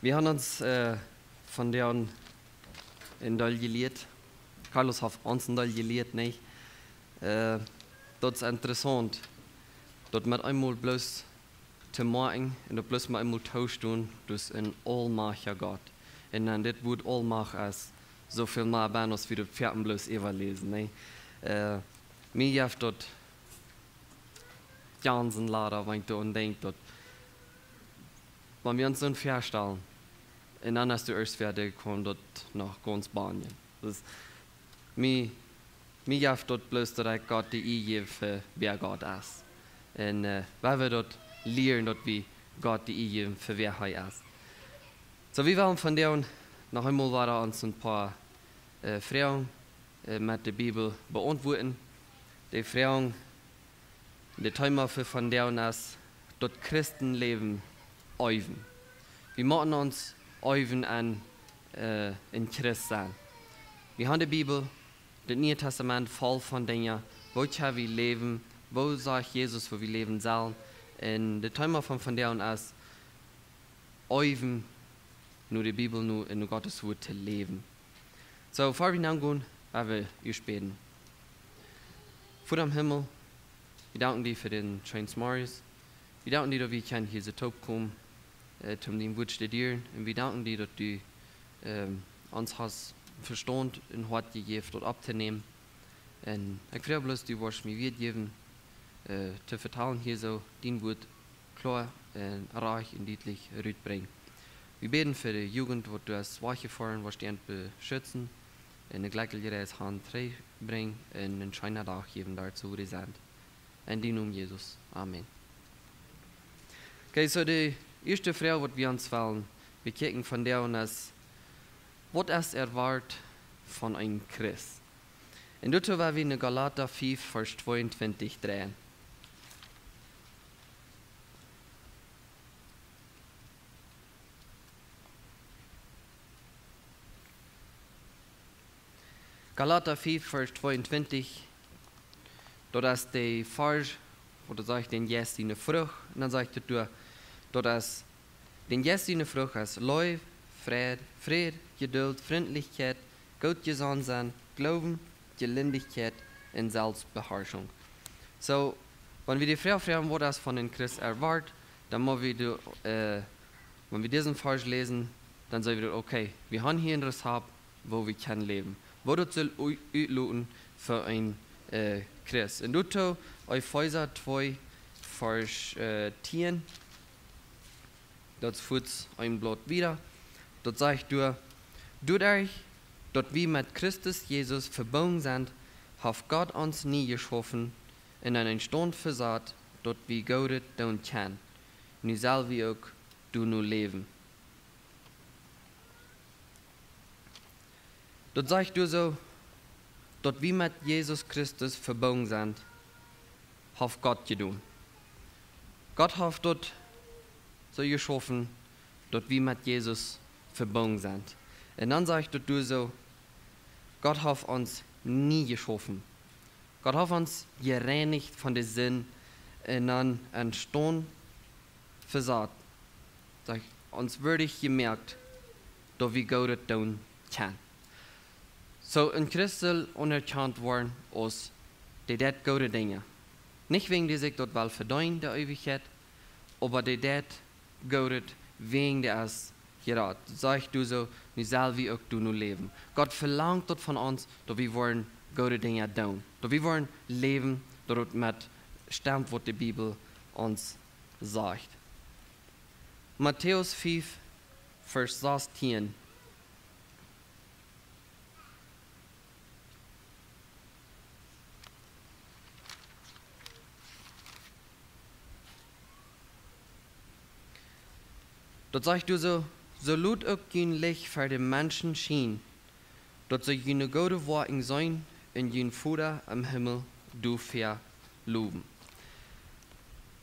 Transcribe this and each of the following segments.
Wir haben uns von der in Dal geleerd. Carlos hat uns in Dal geleerd, nicht? Das ist interessant, dass man einmal bloß zu morgen und dat bloß mal einmal tauscht tun, dus een almachtiger Gott. Und dann dit wordt almach als so viel mehr ben als wie das Pferden bloß lesen, ne? Mir heeft dat ganzen lader, wenn ich da und denkt, dass wenn wir uns so vorstellen, und dann hast du erst fertig gekommen, dort nach ganz Spanien. Mir heeft dat bloß, dass Gott die Idee für wer Gott ist. Und weil wir dort lernen, dass wir Gott die Idee für wer er ist. So, wir wollen von der noch einmal weiter uns ein paar Fragen mit der Bibel beantworten. Die Fragen, die Thema von der ist, dass Christenleben üben. Wir machen uns üben an in Christ sein. Wir haben die Bibel, das Neue Testament, voll von Dingen, wo wir leben, wo sagt Jesus, wo wir leben sollen. Und das Thema von der ist, üben, nur die Bibel, nur in Gottes Wort zu leben. So, bevor wir angehen, werden wir beten. Vater im Himmel, wir danken dir für den schönen Morgens. Wir danken dir, dass wir hier so top kommen, um den Wort zu studieren. Und wir danken dir, dass du uns hast Verstand und Hort gegeben, dort abzunehmen. Und ich frage bloß, du wirst mir wieder geben, zu vertrauen hier so, dein Wort klar, reich und deutlich rüberbringen. Wir beten für die Jugend, wo du als Wache fahren, was die beschützen, in eine gleiche Hand bringen, und einen schönen Tag geben dazu, die sind. In den Namen Jesus. Amen. Okay, so die erste Frage, die wir uns wollen, wir kicken von der und ist, was ist erwartet von einem Christ? Und dazu werden wir in Galater 5, Vers 22 drehen. Galater 5, Vers 22, dort ist die Vers, wo du sagst, den Yes in der Frucht, und dann sagt er, dort ist den Yes in der Frucht ist Liebe, Friede, Geduld, Freundlichkeit, Gutgesonnen, Glauben, Gelindigkeit und Selbstbeherrschung. So, wenn wir die Frage fragen, was das von den Christen erwartet, dann müssen wir, wenn wir diesen Vers lesen, dann sagen wir, okay, wir haben hier ein Rezept, wo wir können leben. Wo das soll uitloten für ein Christ. Und dort Epheser 2, Vers 10, dort führt ein Blatt wieder. Dort sagt du, dadurch, dass wir mit Christus Jesus verbunden sind, hat Gott uns nie geschaffen in einen Stand versagt, dass wir Gott tun können. Nu soll wir auch du nur leben. Dort sagt du so, dass wir mit Jesus Christus verbunden sind, hat Gott getan. Gott hat dort so geschaffen, dass wir mit Jesus verbunden sind. Und dann sagt du so, Gott hat uns nie geschaffen. Gott hat uns gereinigt von den Sinn und dann einen Stone versagt. Uns würdig gemerkt, dass wir Gott tun können. So, ein Christ soll unerkannt worden als die dat gute Dinge. Nicht wegen die sich dort wel verdienen, der Ewigkeit, aber die dat gute wegen der es gerat. Sag du so, nu soll wir auch du nur leben. Gott verlangt dort von uns, dass wir wollen gute Dinge tun. Dass wir wollen leben, dort mit stammt, was die Bibel uns sagt. Matthäus 5, Vers 16. Dort sagst du so, so lut auch kein Licht für die Menschen schien, dort soll jene gute Worte sein, in jen Vater am Himmel du verloben.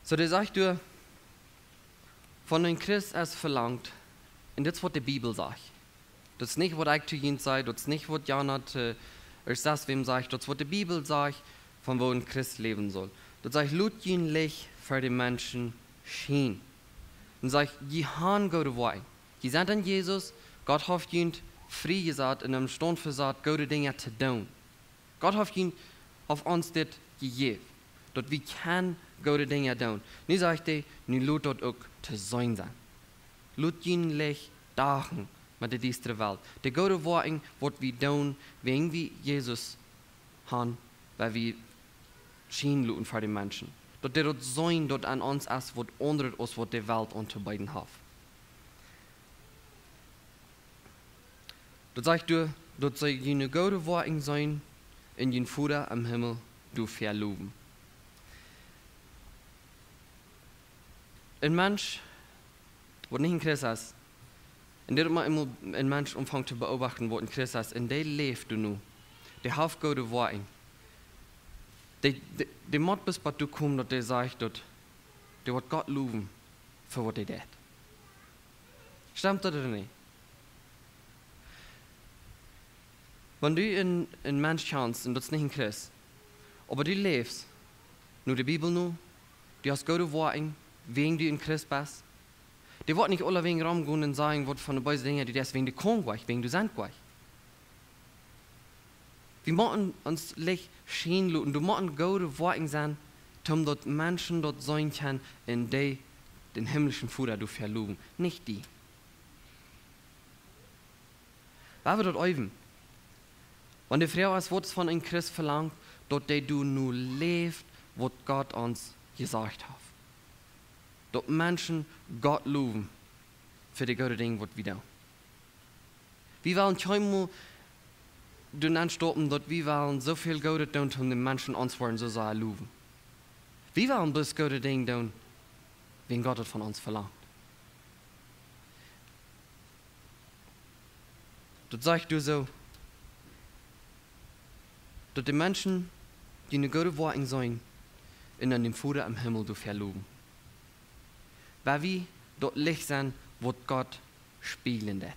So, da sagst du, von einem Christ es verlangt, und das, was die Bibel sagt. Das ist nicht, was ich zu ihnen sage, das ist nicht, was Janat als das wem sagt, das, was die Bibel sagt, von wo ein Christ leben soll. Dort sagt, lut jen Licht für die Menschen schien. Und sagt, die haben gute Worte. Je sind in Jesus, Gott hat ihn frei gesagt, in einem Stunde gesagt, gute Dinge zu tun. Gott hat ihn auf uns das gegeben, dass wir können gute Dinge tun. Nu sagt er, nu lut dort auch zu sein. Lut ihn lech dagen mit dieser Welt. Die gute Worte, was wir tun, wegen wir Jesus haben, weil wir schien luten für die Menschen. Dass der dort sein, dort an uns ist, was andere uns, was die Welt unterbeiden hat. Dort sagt du, dort soll jene gute Worte sein, in den Vater am Himmel du verloben. Ein Mensch, der nicht ein Christ ist, in dem man immer ein Mensch anfängt zu beobachten, was ein Christ ist, in dem lebt du nur. Der hat gute Worte. Der muss bis bei du kommen, dass der sagt, dass der wird Gott loben für was er tut. Stimmt das oder nicht? Wenn du in Mensch kannst, und das ist nicht ein Christ, aber du lebst, nur die Bibel nur, du hast gute Worte, wegen du ein Christ bist, die wird nicht alle wegen rumgehen und sagen, was von den bösen Dingen, die deswegen die kommen gleich, wegen du sind gleich. Wir müssen uns nicht schön lassen, du musst gute Worte sein, um dort Menschen dort sein können, in die den himmlischen Vater du verloben, nicht die. Weil wir dort üben. Wenn die Frau als Wort von einem Christ verlangt, dass du nur lebst, was Gott uns gesagt hat. Dass Menschen Gott loben für die guten Dinge, was wir tun. Wir wollen keinmal stoppen, dass wir wollen so viel Gutes tun, um den Menschen uns wollen so sehr loben. Wir wollen bloß gute Dinge tun, wie Gott es von uns verlangt. Das sagst du so, dass die Menschen, die eine gute Worte sein, in dem Vater am Himmel du verloben. Weil wir dort Licht sind, wo Gott spielen wird.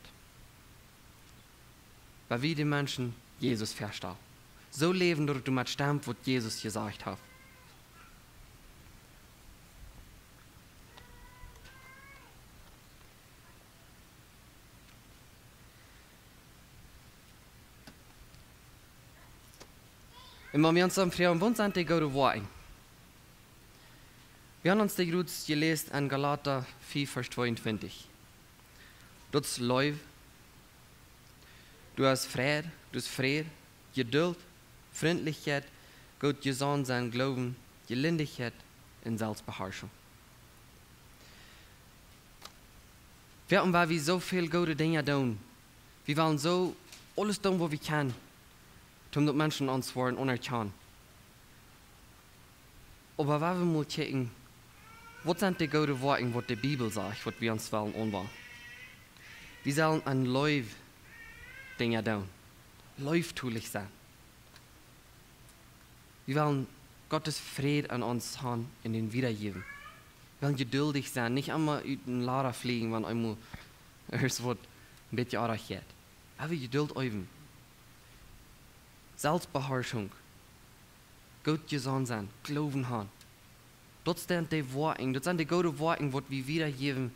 Weil wir die Menschen Jesus verstehen. So leben, dass du mit stammt, was Jesus gesagt hat. Und wenn wir uns am Freien Bund sind, die gute Worte. Wir haben uns die Grüß gelesen an Galater 4, Vers 22. Dort ist Leuv, du hast Friede, Geduld, Freundlichkeit, Gott gesandt sein Glauben, Gelindigkeit und Selbstbeherrschung. Warum weil wir so viele gute Dinge tun? Wir wollen so alles tun, was wir können, um die Menschen uns wollen unerkennen. Aber wenn wir mal checken, was sind die guten Worte, was die Bibel sagt, was wir uns wollen anbauen? Wir sollen an Leuv Dinge tun. Läuftulich sein. Wir wollen Gottes Friede an uns haben in den Wiedergeben. Wir wollen geduldig sein, nicht einmal über den Lara fliegen, wenn einmal es wird ein bisschen arrangiert. Aber Geduld üben. Selbstbeherrschung. Gut gesandt sein, glauben haben. Das sind die Worte, das sind die guten Worte, die wir wiedergeben,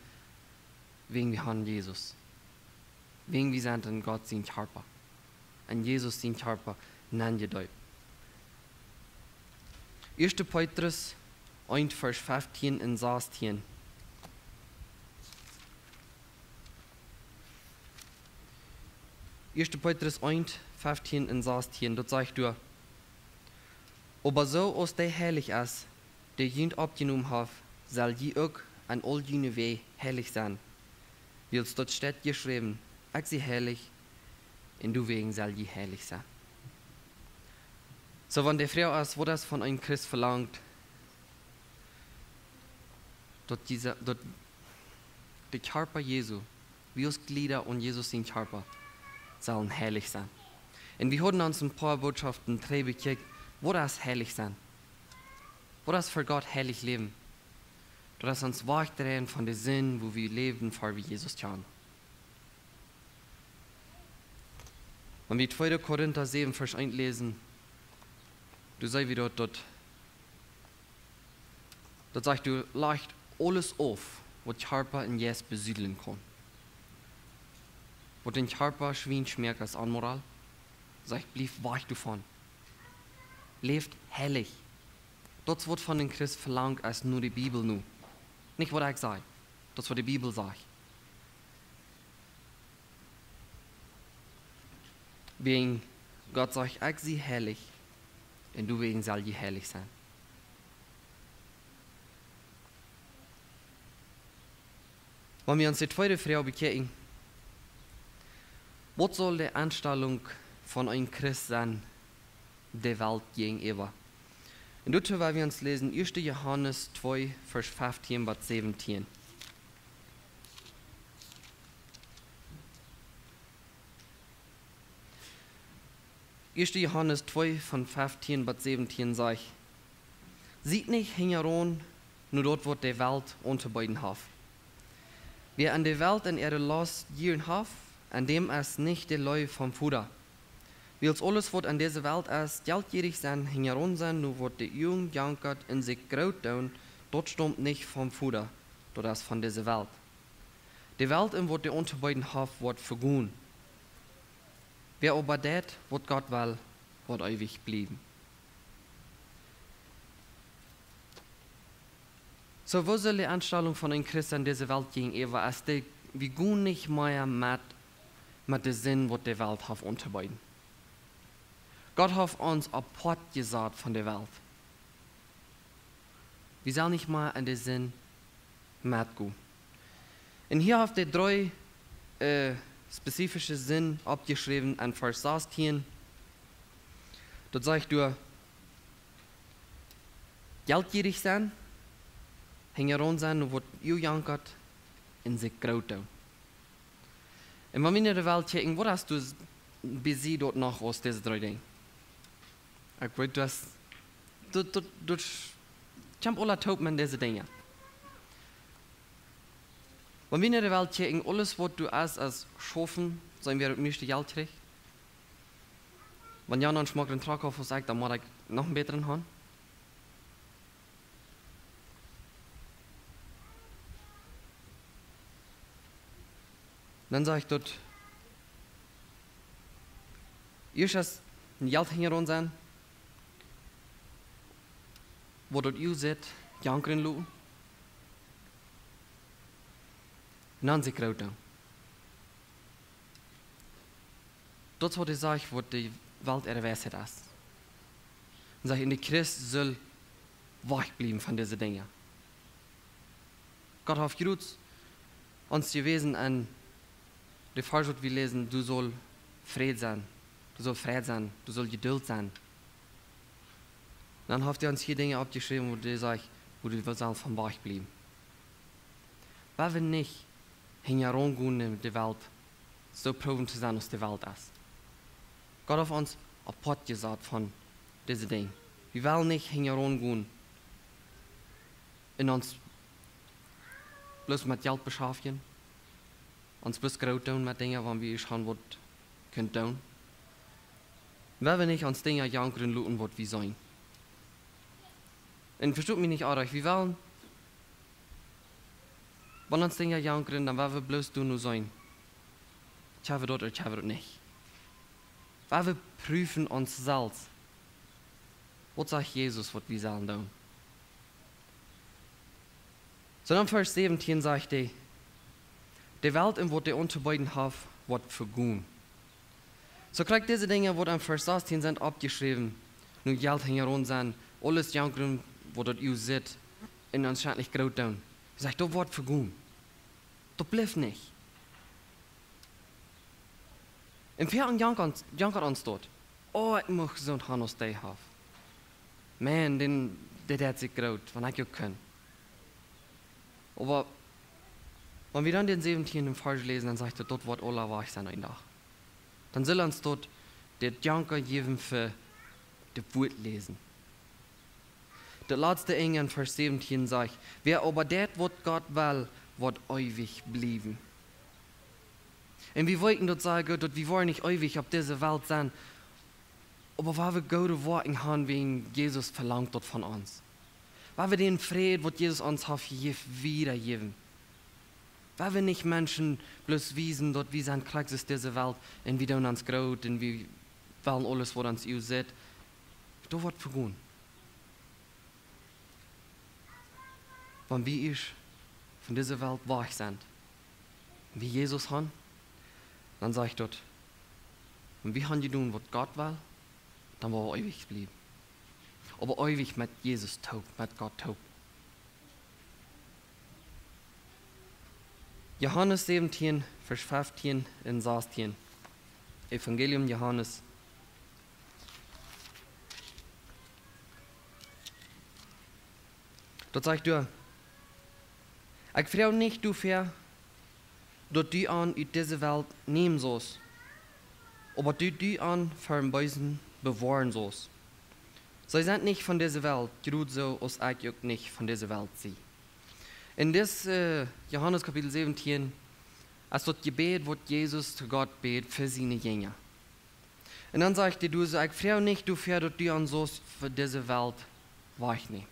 wegen wir haben Jesus. Wegen wir sind in Gott sein Körper. Und Jesus sein Körper nennen wir dort. 1. Petrus 1, Vers 15 und 16. Petrus 1, 15 und 16, dort sagt du, aber so aus der herrlich ist, der jünd abgenommen hat, soll je auch an all jene Weh herrlich sein. Wie es dort steht geschrieben, ich sie herrlich, und du wegen soll je herrlich sein. So, wenn die Frau ist, wo das von einem Christ verlangt, dort der Körper Jesu, wie uns Glieder und Jesus sein Körper, sollen herrlich sein. Und wir haben uns ein paar Botschaften gekriegt, wo das herrlich sein. Wo das für Gott herrlich leben. Das uns wachdrehen von dem Sinn, wo wir leben, vor wie Jesus tun. Wenn wir 2. Korinther 7, Vers 1 lesen, du sei wieder dort sagt du, leicht alles auf, was Körper in Jesus besiedeln kann. wo den Körper schwien schmeckt als Anmoral, sag ich, blieb weich davon. Lebt heilig. Das wird von den Christen verlangt als nur die Bibel nu. Nicht, was ich sage, das, was die Bibel sagt. Wegen Gott sagt, ich sie heilig, und du wegen soll je heilig sein. Wenn wir uns die zweite Frage bekehren, was soll die Einstellung von einem Christ sein, der Welt gegenüber? Und dazu wollen wir uns lesen 1. Johannes 2, Vers 15 bis 17. Johannes 2 von 15 bis 17 sagt, sieht nicht hingeron, nur dort wird die Welt unter beiden Haf. Wer an der Welt in ihre Last gieren Haf, an dem es nicht der Leu vom Fuder. Wils alles wird an dieser Welt als geldgierig sein, hingeron sein, nur wird der Jung jankert in sich groß tun, dort stammt nicht vom Fuder, dort das von dieser Welt. Die Welt in wird der unter beiden Haf wird vergehen. Wer aber das, was Gott will, wird ewig bleiben. So, wo soll die Einstellung von einem Christen in dieser Welt gegenüber, als wir gehen nicht mehr mit dem Sinn, was die Welt hat, unterbeiden. Gott hat uns apart gesagt von der Welt. Wir sollen nicht mal an den Sinn mitgehen. Und hier hat er drei spezifische Sinn abgeschrieben an Vers 16. Dort sagt er, geldgierig sein, hingeron sein, und wird jankert in sich groß tun. Und wenn wir in der Welt checken, wo hast du bis dort noch aus diesen drei Dingen? Ich weiß, du champ alle taub mit diese Dinge. Wenn wir in der Welt checken, alles, was du als schaffen, sollen wir nicht Geld kriegen. Wenn jemand schmeckt einen Trag auf und sagt, dann muss ich noch einen besseren haben. Dann sage ich dort, ihr als ein Geldhänger sein, wo dort ihr seid, jankern lu. Und dann sich groß tun. Das, was ich sage, wird die Welt erweist ist. Und sage ich, der Christ soll wach bleiben von diesen Dingen. Gott hat uns gewesen an der Vers, was wir lesen, du soll Fried sein, du soll Fried sein, du soll Geduld sein. Dann hat er uns hier Dinge abgeschrieben, wo du sagst, wo du sollst von wach bleiben. Weil wir nicht herumgehen in der Welt, so proben zu sein, was die Welt ist. Gott hat uns apart gesagt von diesen Dingen. Wir wollen nicht herumgehen und uns bloß mit Geld beschaffen, uns bloß groß tun mit Dingen, wenn wir schon was können tun. Weil wir nicht uns Dinge jankern und looten, was wir sein. Und versteht mich nicht auch, wir wollen, wenn uns Dinge jankern, dann wollen wir bloß tun und sein. Ich habe dort oder ich habe dort nicht. Weil wir prüfen uns selbst. Was sagt Jesus, was wir sollen tun? So dann Vers 17 sagt er, die Welt, in der die unter beiden hat, wird vergehen. So kriegt diese Dinge, die am Vers 16 sind, abgeschrieben. Nun Geld herum sein, alles jankern, wo dort ihr seht, in anscheinend groß tun. Ich sage, das wird vergehen. Das bleibt nicht. Im Vierten jankert uns dort. Oh, ich muss so ein Hanus Day haben. Man, der hat sich groß, wenn ich auch kann. Aber wenn wir dann den 17. Vers lesen, dann sagt er, dort wird Allah wach sein ein Tag. Dann soll uns dort der Janker geben für das Wort lesen. Der letzte Engel in Vers 17 sagt, wer aber das, was Gott will, wird ewig bleiben. Und wir wollten dort sagen, dass wir wollen nicht ewig auf dieser Welt sein, aber weil wir gute Worte haben, wegen Jesus verlangt dort von uns. Weil wir den Frieden, was Jesus uns hat, wiedergeben. Weil wir nicht Menschen bloß wiesen, dort wie sein Kreuz ist diese Welt, und wie dann uns graut, und wie wollen alles, was uns ihr seht, da wird vergehen. Wenn wir von dieser Welt weich sind, wie Jesus han, dann sage ich dort, und wie han die tun, was Gott will, dann war er ewig bleiben. Aber ewig mit Jesus taub, mit Gott taub. Johannes 17, Vers 15 und 16. Evangelium Johannes. Dort sagt er, ich frage nicht, du fair, dort du an in diese Welt nehmen sollst, aber du an für ein Bösen bewahren sollst. Sie sind nicht von dieser Welt, gerade so, als ich auch nicht von dieser Welt sie. In das Johannes Kapitel 17, als dort Gebet, wo Jesus zu Gott betet für seine Jünger. Und dann sagt er, ich frage nicht, du fair, dort du an sollst für diese Welt, war ich nicht.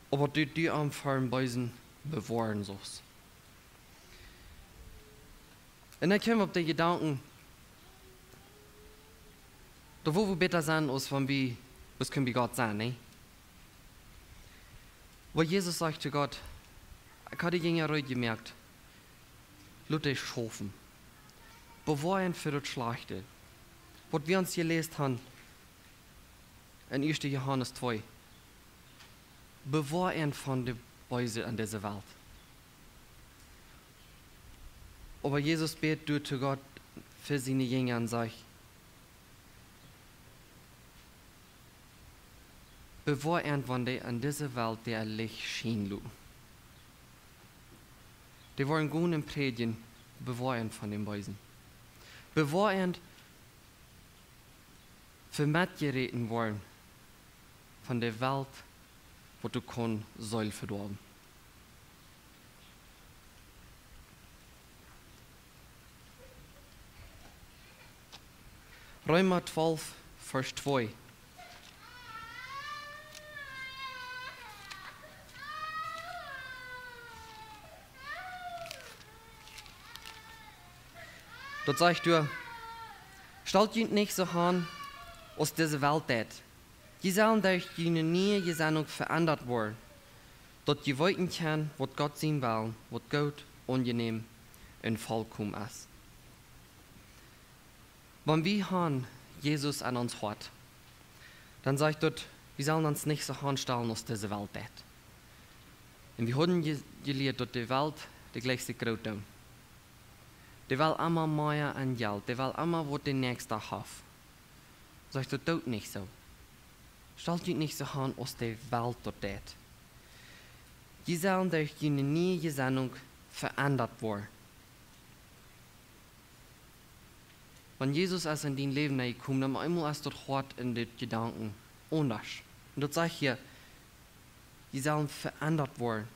Aber du am für Bösen bewahren sollst. Und dann kommen wir auf die Gedanken, da wo wir besser sein, als von wie, was können wir Gott sein, ne? Weil Jesus sagt zu Gott, ich habe die Jünger heute gemerkt, lass dich schaffen. Bewahren für das Schlechte. Was wir uns gelesen haben, in 1. Johannes 2. Bewahren von den Bösen an dieser Welt. Aber Jesus betet zu Gott für seine Jünger und sagt, bewahren von der an dieser Welt der Licht schien lu. Die wollen gut im Predigen, bewahren von den Bösen. Bewahren für mitgereden wollen von der Welt, wo du kon soll verdorben. Römer 12, Vers 2. Dort sagt er, stellt ihn nicht so an, aus dieser Welt tät. Die sollen durch die neue Gesinnung verändert werden, dort die wollten können, was Gott sehen will, was gut, angenehm und vollkommen ist. Wenn wir Jesus an uns hat, dann sagt dort, wir sollen uns nicht so anstellen, aus dieser Welt tät. Und wir haben gelehrt, dass die Welt die gleiche Größe tun. Die will immer mehr an Geld, die will immer, was der Nächste hat. Sagt er, tut nicht so. Stellt euch nicht so an, aus der Welt dort tät. Die sollen durch die neue Gesinnung verändert werden. Wenn Jesus als in dein Leben kommt, dann einmal ist dort hart in den Gedanken anders. Und dort sage ich hier, die sollen verändert werden,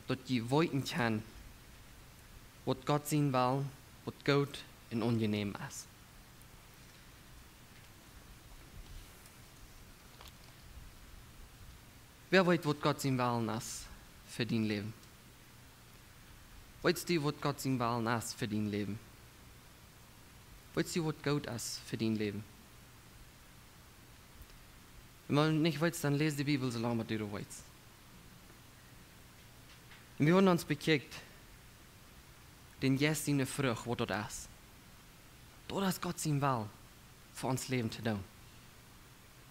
dort die wollten können, was Gott sehen will, was gut und angenehm ist. Wer weiß, was Gott sehen will, ist für dein Leben? Weißt du, was Gott sehen will, ist für dein Leben? Weißt du, was gut ist für dein Leben? Wenn man nicht weiß, dann lese die Bibel, solange du weißt. Und wir haben uns bekickt, den Yes seine Frucht, wo dort ist. Dort ist Gott sein Will, für uns Leben zu tun.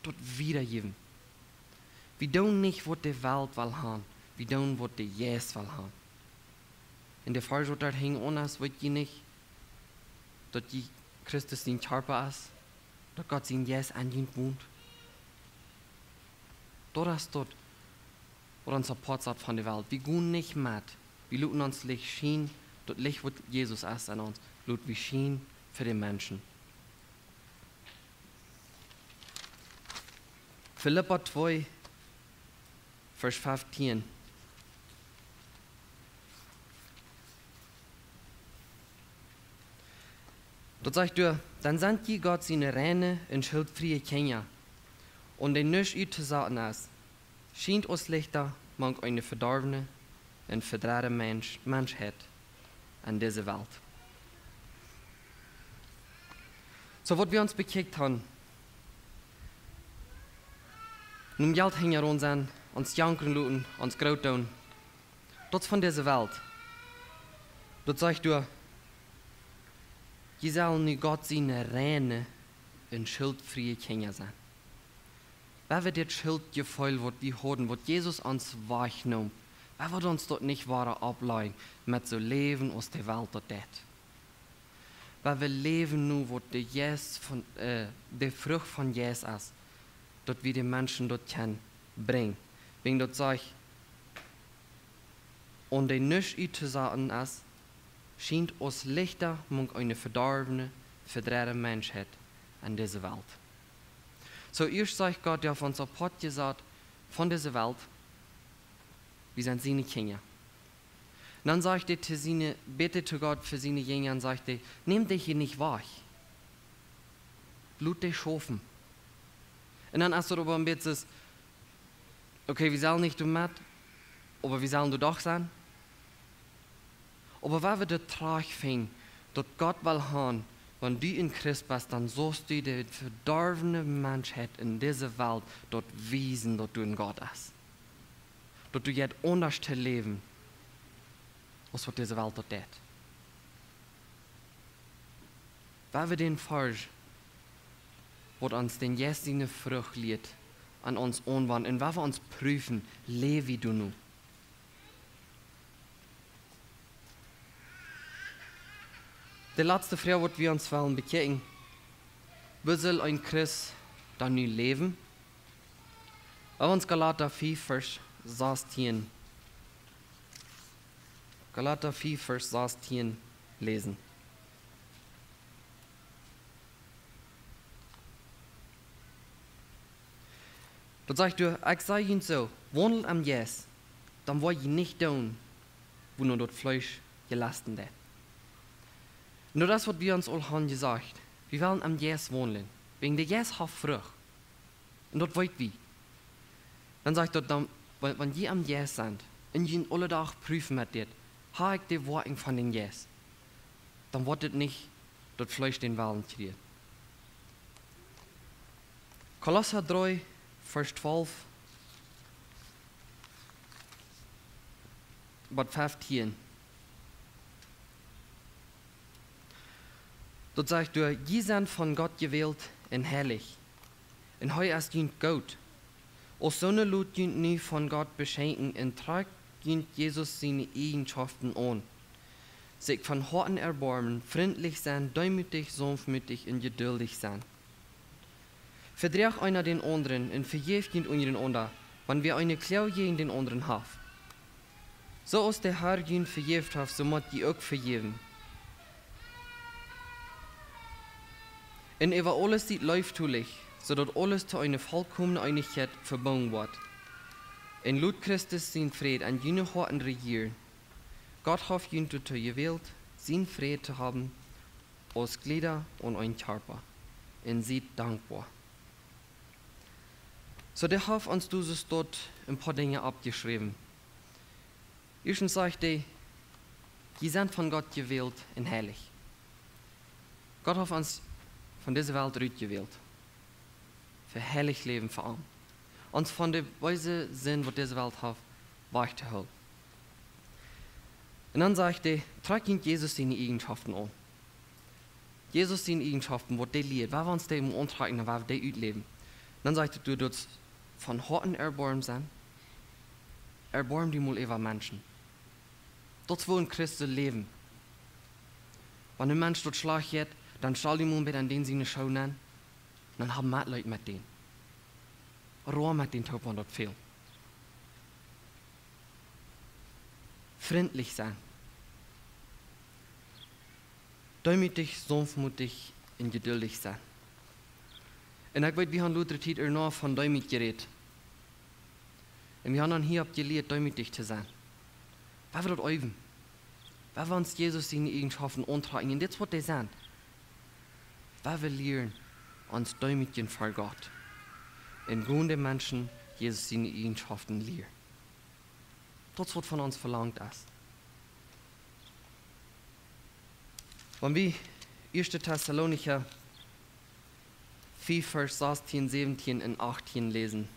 Dort wiedergeben. Wir tun nicht, was die Welt will haben. Wir tun, was der Yes will haben. In der Fall, wo dort hängt an ist, wird die nicht, dass die Christus sein Körper ist, dass Gott sein Yes an ihn wohnt. Dort ist dort, wo unser Platz hat von der Welt. Wir gehen nicht mit. Wir lassen uns Licht schien. Das Licht, was Jesus ist an uns, lassen wir schien für die Menschen. Philipper 2, Vers 15. Dort sagt er, dann sind die Gott seine reine und schuldfreie Kinder. Und der nicht zu sagen ist, scheint uns Lichter man eine verdorvene und verdrehte Menschheit an dieser Welt. So, was wir uns bekickt haben, nun Geld hängen uns an, uns janken looten, uns groot doen, das von dieser Welt. Das sagt du, je soll nu Gott seine reine und schuldfreie Kinder sein. Wer wird das Schuldgefühl, was wir haben, was Jesus uns wahrnimmt, wer wird uns dort nicht wahre ableihen, mit so Leben aus der Welt dort det? Weil wir leben nu, wo die Frucht von Jesus ist, dort wir die Menschen dort können bringen. Wenn dort sagt, und der nicht zu sagen ist, scheint uns lichter mit eine verdorvene, verdrehte Menschheit an dieser Welt. So, erst sagt Gott, der von so Pott gesagt, von dieser Welt, wir sind seine Kinder. Und dann sagt er zu seine, bitte zu Gott für seine Jünger und sagt er, nimm dich hier nicht wahr. Blut dich schofen. Und dann hast du aber ein bisschen, okay, wir sollen nicht mit, aber wir sollen du doch sein. Aber wenn wir das Trag finden, dass Gott will haben, wenn du in Christus bist, dann sollst du die verdorvene Menschheit in dieser Welt dort wiesen, dass du in Gott bist. Dass du jetzt anders zu leben, als was diese Welt dort tut. Wenn wir den Farsch, was uns den jetzigen Frucht liegt, an uns anwenden, und wenn wir uns prüfen, lebe wie du nun. Die letzte Frage, die wir uns wollen bekennen, wie soll ein Christ dann nu leben? Wenn wir uns Galater 4, Vers 16, Galater 4, Vers 16 lesen. Dort sagt du, ich sage Ihnen so, wandelt am Jes, dann wollt ihr nicht tun, wo nur dort Fleisch gelasten wird. Nur das, was wir uns all haben gesagt. Wir wollen am Jes wohnen. Wegen der Jes hat Frucht. Und dort wollt wir. Dann sagt er, dann, wenn ihr am Jes sind, und ihr alle Tag prüfen mit dir, habe ich die Worte von den Jes, dann wird es nicht dort Fleisch den Wahlen kriegen. Kolosser 3, Vers 12, Bad 15. Dort sagt du, ihr seid von Gott gewählt und herrlich. Und heu ist dient gut. Aus so einer Lut dient nie von Gott beschenken und tragt dient Jesus seine Eigenschaften an. Sich von Horten erbarmen, freundlich sein, demütig, sanftmütig und geduldig sein. Verdreht einer den anderen und vergebt ihn untereinander, wenn wir eine Klau gegen den anderen haben. So aus der Herr ihn vergebt hat, so muss die auch vergeben. Und über alles sieht läuftülich, sodass alles zu einer vollkommenen Einigkeit verbunden wird. In Lut Christus sein Fried an jene Horten regieren. Gott hat ihn dazu gewählt, sein Fried zu haben, aus Glieder und ein Körper. Und sie dankbar. So, der hat uns dieses dort ein paar Dinge abgeschrieben. Erstens sagt er, die sind von Gott gewählt und heilig. Gott hat uns von dieser Welt ausgewählt. Für heilig Leben vor allem. Uns von der Weise Sinn, was diese Welt hat, wegzuholen. Und dann sagt er, trag ihn Jesus seine Eigenschaften an. Jesus seine Eigenschaften, was der lehrt, was wir uns dem antragen, was wir der ausleben. Dann sagt er, du dürst von Horten erbarmen sein. Erbarm die mal über Menschen. Dort wo ein Christ leben. Wenn ein Mensch dort Schlag hat, dann stell die mal an den seine Schau nennen. Dann haben wir Leute mit denen. Rohr mit den Topern dort viel. Freundlich sein. Demütig, sanftmutig und geduldig sein. Und ich weiß, wir haben Luther Tiet noch von Demut geredet. Und wir haben dann hier abgelehrt, demütig zu sein. Weil wir dort üben. Weil wir uns Jesus seine Eigenschaften antragen. Und das, was die sind. Weil wir lernen, uns demütigen vor Gott. Und gute Menschen Jesus seine Eigenschaften lehren. Das wird von uns verlangt ist. Wenn wir 1. Thessalonicher 4, Vers 16, 17 und 18 lesen,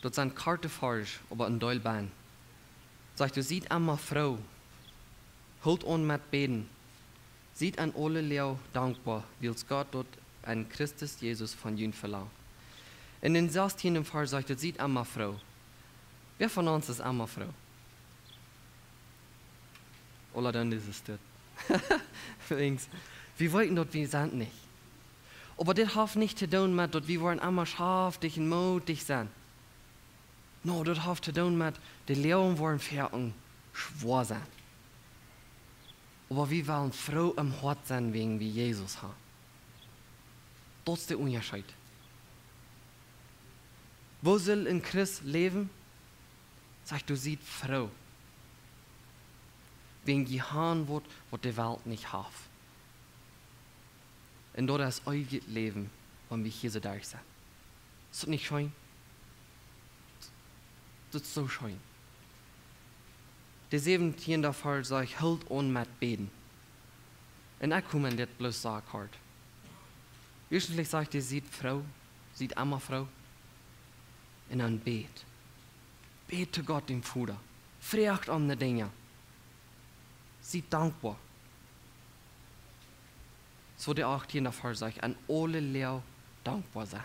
dort sind Karte falsch, aber ein Deulbein. Sagt, du sieht einmal Frau, holt on mit beten, sieht an alle Leo dankbar, wills Gott dort an Christus Jesus von Jün verlangt. In den 16. Vers sagt, du sieht einmal Frau. Wer von uns ist einmal Frau? Oder dann ist es das. Wir wollten dort, wir sind nicht. Aber das hat nicht zu tun mit, dass wir wollen einmal schaftig und mutig sein. No, das hat zu tun mit, die Lehren wollen fertig schwor sein. Aber wir wollen froh im Hort sein, wegen wie Jesus hat. Das ist der Unterschied. Wo soll ein Christ leben? Sagt, du siehst froh. Wegen gehan wird, was die Welt nicht hat. Und dort ist euer Leben, wenn wir hier so da sind. Ist das nicht schön? Das ist so schön. Der 17. Fall sagt, halt on mit beten. Und ich komme nicht bloß sagen, hart. Wissentlich sagt ihr, sieht Frau, sieht einmal Frau. Und dann bet. Bet zu Gott im Vater. Fragt an die Dinge. Seid dankbar. So der 18. Vers sagt, an alle Lehrer dankbar sein.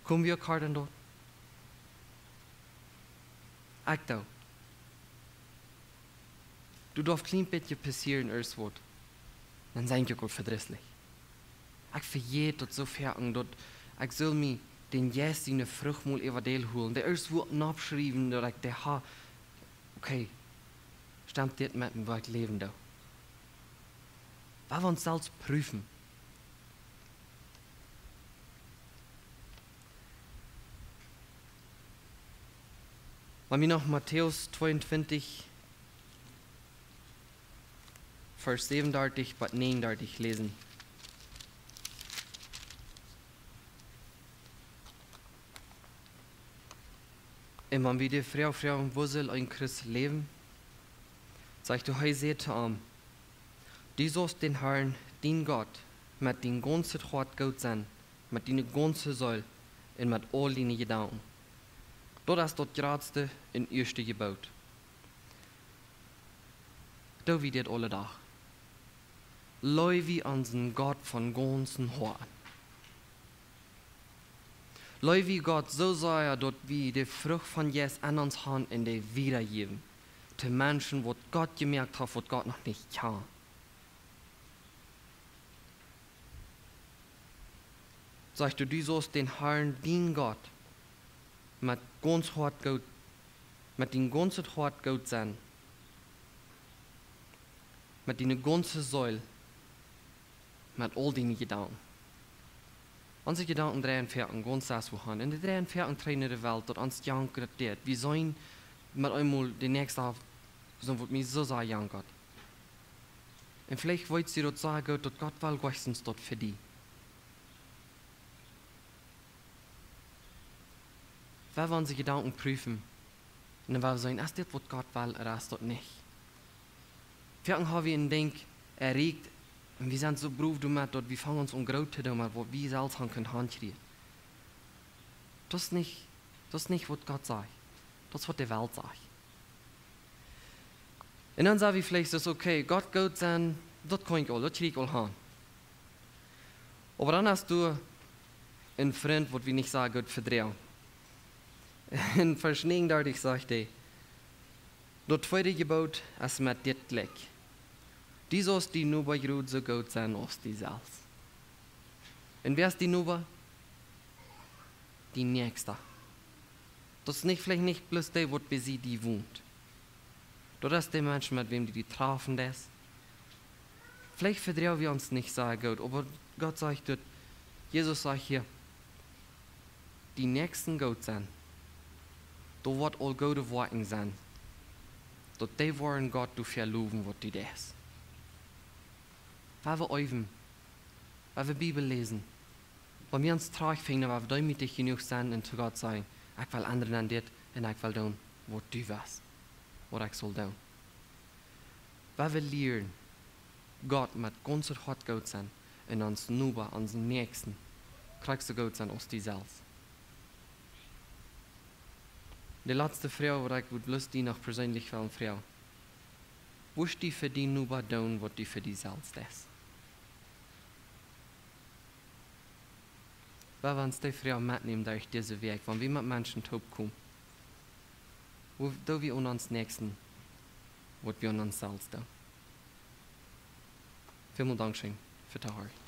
Kommen wir gerade dort? Ich da. Du darfst klein bisschen passieren, erst wird. Dann seid ihr gut verdrisslich. Ich verjäht dort so fertig, dort, ich soll mich den Jes in der Frucht mal evadel holen. Der erst wird abschreiben, dass ich der ha, okay, stimmt das mit dem Wort Leben da. Weil wir uns selbst prüfen. Wenn wir noch Matthäus 22, Vers 37 bis 39 lesen. Und wenn wir die Frau fragen, wo soll ein Christ leben? Sagt du, hey, seht an. Du sollst den Herrn, den Gott, mit den ganzen Hort Gott sein, mit deiner ganzen Seele und mit all deinen Gedanken. Das ist das Gradste und erste Gebot. Da wie das alle Tag. Leu wie unseren Gott von ganzem Hort. Leu wie Gott so sei, dass wir die Frucht von Jesus an uns haben und die wiedergeben. Zu Menschen, wo Gott gemerkt hat, was Gott noch nicht kann. Sagst du, du sollst den Herrn, den Gott, mit ganz hart Gott, mit den ganzen Hart Gott sein, mit deiner ganzen Säule, mit all deinen Gedanken. Unsere Gedanken drehen fertig, ganz das wo haben. Und die drehen fertig drehen in der Welt, dass uns jankert wird. Wir sollen mit einmal die nächste Tag, so wird mir so sagen, jankert. Und vielleicht wollt ihr dort sagen, dass Gott will höchstens dort für dich. Weil wir unsere Gedanken prüfen, und dann werden wir sagen, ist das, was Gott will, oder ist das nicht? Vielleicht haben wir einen Denk erregt, und wir sind so berufen damit, dass wir fangen uns an groß zu tun, wo wir selbst können handkriegen. Das ist nicht, was Gott sagt. Das ist, was die Welt sagt. Und dann sagen wir vielleicht, das ist okay, Gott Gott sein, das kann ich all, das kriege ich all haben. Aber dann hast du einen Freund, wo wir nicht sagen, Gott verdrehen. In Vers 39 sagt er, das zweite Gebot ist mit dir gleich. Die sollst die Nuba gerut so gut sein als die selbst. Und wer ist die Nuba? Die Nächste. Das ist vielleicht nicht bloß der, wo bei sie die wohnt. Das ist der Mensch, mit wem die trafen das. Vielleicht verdrehen wir uns nicht so gut, aber Gott sagt dort, Jesus sagt hier, die Nächsten gut sein. Da wird all gute Worte sein. Dat die wollen Gott du verloben, was die das. Weil wir üben, weil wir Bibel lesen, weil wir uns trag finden, weil wir demütig genug sind und zu Gott sagen, Ik wil anderen aan dit en ik wil doen wat du was. Wat ik zal doen. Wat we leren, Gott met ganzer hart goed zijn en ons Nuba, ons Nächsten, krijgt so goed zijn als die zelfs. Die letzte Frau, waar ik bloß die noch persönlich will, Frau. Woest die für die Nuba doen, wat die für die selbst ist? Weil wir uns die Frau mitnehmen durch diesen Weg, wenn wir mit Menschen top kommen, wo wir an uns Nächsten, was wir an uns selbst tun. Vielen Dank schön für die Hört.